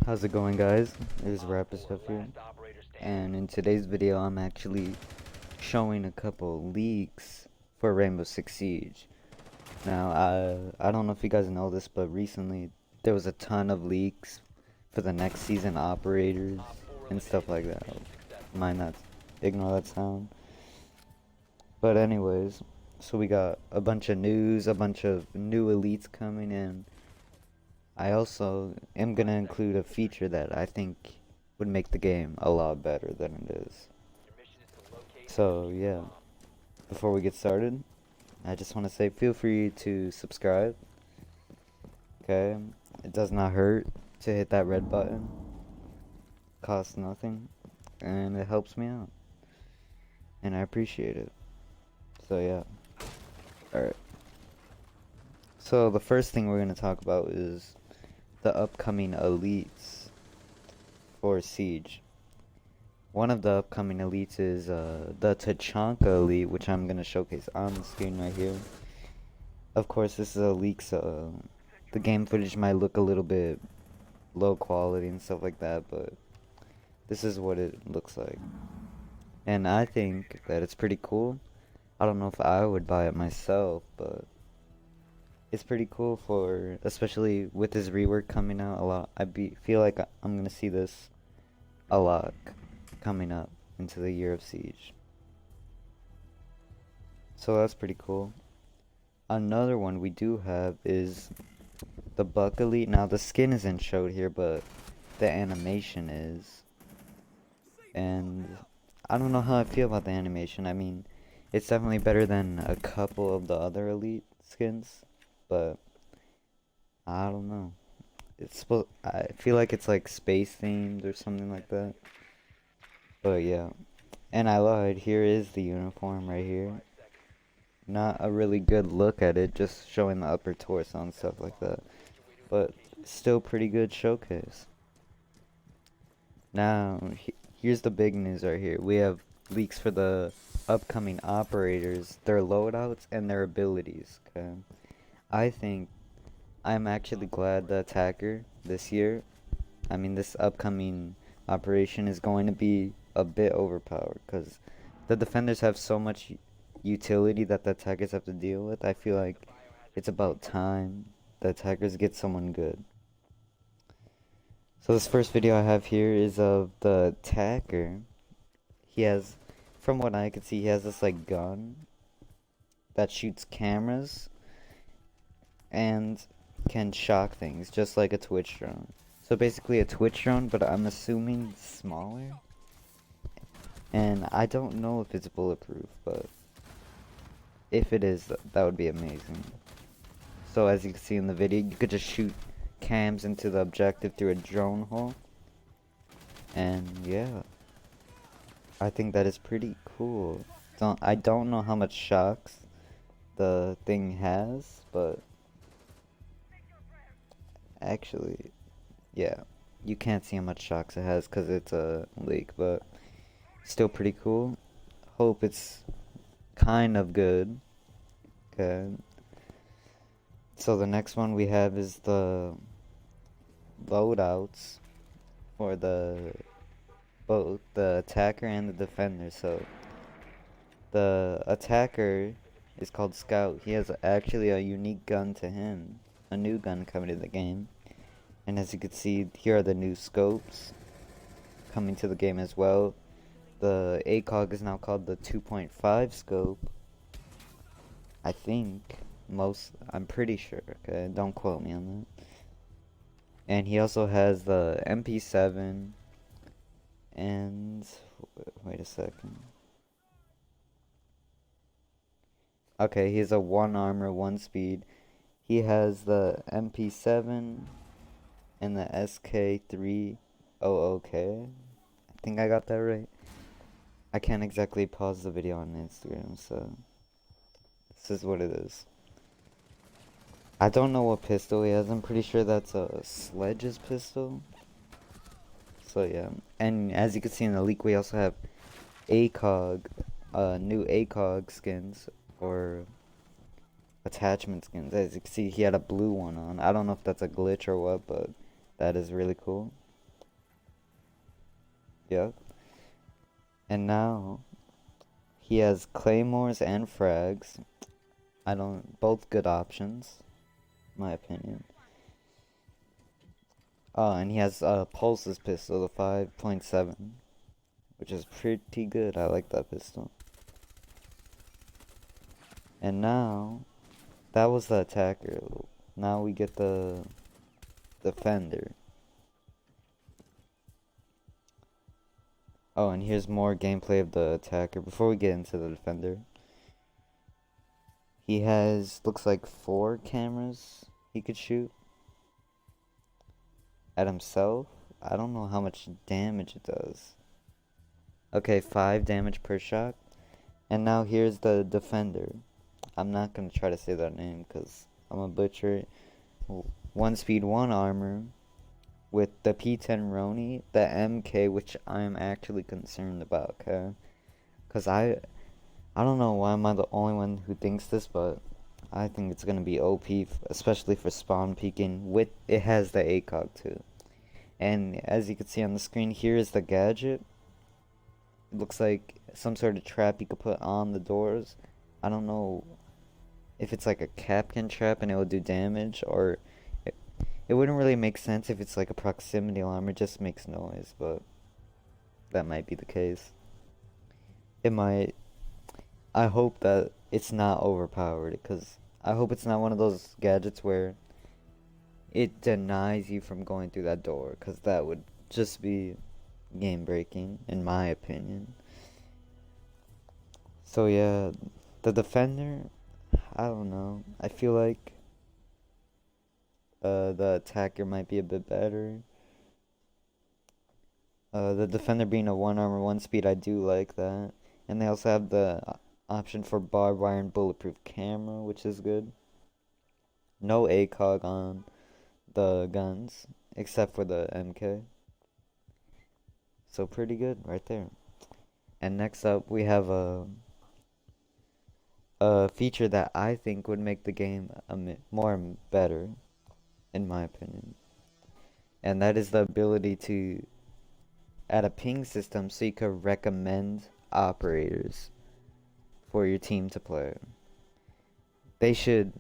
How's it going, guys? It is Rapper Stuff here, and in today's video I'm actually showing a couple leaks for Rainbow Six Siege. Now, I don't know if you guys know this, but recently there was a ton of leaks for the next season operators and stuff like that. Mind that, ignore that sound. But anyways, so we got a bunch of news, a bunch of new elites coming in. I also am going to include a feature that I think would make the game a lot better than it is. So yeah, before we get started, I just want to say feel free to subscribe. Okay, it does not hurt to hit that red button. Costs nothing, and it helps me out. And I appreciate it. So yeah, alright. So the first thing we're going to talk about is the upcoming elites for Siege. One of the upcoming elites is the TACHANKA elite, which I'm going to showcase on the screen right here. Of course, this is a leak, so the game footage might look a little bit low quality and stuff like that, but this is what it looks like. And I think that it's pretty cool. I don't know if I would buy it myself, but it's pretty cool for, especially with this rework coming out a lot. Feel like I'm gonna see this a lot coming up into the year of Siege. So that's pretty cool. Another one we do have is the Buck Elite. Now the skin isn't showed here, but the animation is. And I don't know how I feel about the animation. I mean, it's definitely better than a couple of the other Elite skins, but I don't know. I feel like it's like space themed or something like that. But yeah. And I lied, here is the uniform right here. Not a really good look at it, just showing the upper torso and stuff like that. But still pretty good showcase. Now, here's the big news right here. We have leaks for the upcoming operators, their loadouts, and their abilities, okay? I think I'm actually glad the attacker this year, this upcoming operation is going to be a bit overpowered, because the defenders have so much utility that the attackers have to deal with. I feel like it's about time the attackers get someone good. So this first video I have here is of the attacker. He has, from what I can see, he has this like gun that shoots cameras and can shock things, just like a Twitch drone. So basically a Twitch drone, but I'm assuming smaller. And I don't know if it's bulletproof, but if it is, that would be amazing. So as you can see in the video, you could just shoot cams into the objective through a drone hole. And yeah, I think that is pretty cool. I don't know how much shocks the thing has, but actually, yeah, you can't see how much shocks it has because it's a leak, but still pretty cool. Hope it's kind of good. Okay. So the next one we have is the loadouts for both the attacker and the defender. So the attacker is called Scout. He has actually a unique gun to him, a new gun coming to the game. And as you can see, here are the new scopes coming to the game as well. The ACOG is now called the 2.5 scope. I think. I'm pretty sure, okay? Don't quote me on that. And he also has the MP7 and wait a second. Okay, he has a 1 armor, 1 speed. He has the MP7 and the SK300K. I think I got that right. I can't exactly pause the video on Instagram, so this is what it is. I don't know what pistol he has. I'm pretty sure that's a Sledge's pistol. So yeah, and as you can see in the leak, we also have ACOG, new ACOG skins or attachment skins. As you can see, he had a blue one on. I don't know if that's a glitch or what, but that is really cool. Yep. And now he has claymores and frags. Both good options, my opinion. Oh, and he has a Pulse's pistol, the 5.7, which is pretty good. I like that pistol. And now, that was the attacker. Now we get the defender. Oh, and here's more gameplay of the attacker. Before we get into the defender, he has, looks like 4 cameras he could shoot at himself. I don't know how much damage it does. Okay, 5 damage per shot. And now here's the defender. I'm not gonna try to say that name because I'm a butcher it. 1 speed, 1 armor with the P10 Roni, the MK, which I'm actually concerned about, okay? Because I don't know why am I the only one who thinks this, but I think it's gonna be OP, especially for spawn peeking. It has the ACOG too. And as you can see on the screen, here is the gadget. It looks like some sort of trap you could put on the doors. I don't know if it's like a Capcan trap and it will do damage, or it wouldn't really make sense if it's like a proximity alarm. It just makes noise, but that might be the case. It might. I hope that it's not overpowered, because I hope it's not one of those gadgets where it denies you from going through that door, because that would just be game breaking in my opinion. So yeah, the defender, I don't know. I feel like the attacker might be a bit better. The defender being a 1 armor, 1 speed, I do like that. And they also have the option for barbed wire and bulletproof camera, which is good. No ACOG on the guns, except for the MK. So pretty good right there. And next up, we have a feature that I think would make the game more better, in my opinion. And that is the ability to add a ping system so you could recommend operators for your team to play. They should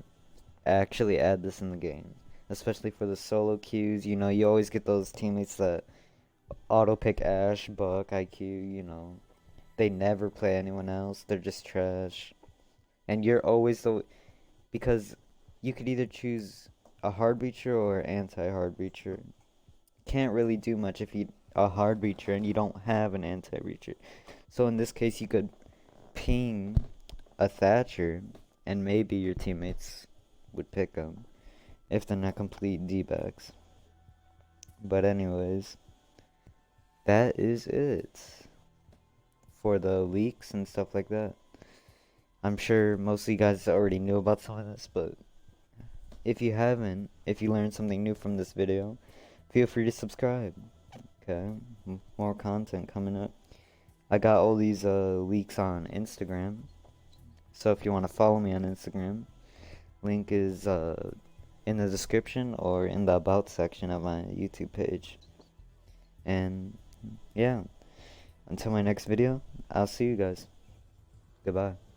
actually add this in the game, especially for the solo queues. You know, you always get those teammates that auto pick Ash, Buck, IQ, you know. They never play anyone else. They're just trash. And you're always because you could either choose a hard breacher or anti-hard breacher. Can't really do much if you a hard breacher and you don't have an anti-breacher. So in this case, you could ping a Thatcher and maybe your teammates would pick them if they're not complete D-backs. But anyways, that is it for the leaks and stuff like that. I'm sure most of you guys already knew about some of this, but if you haven't, if you learned something new from this video, feel free to subscribe. Okay, more content coming up. I got all these leaks on Instagram, so if you want to follow me on Instagram, link is in the description or in the about section of my YouTube page. And yeah, until my next video, I'll see you guys. Goodbye.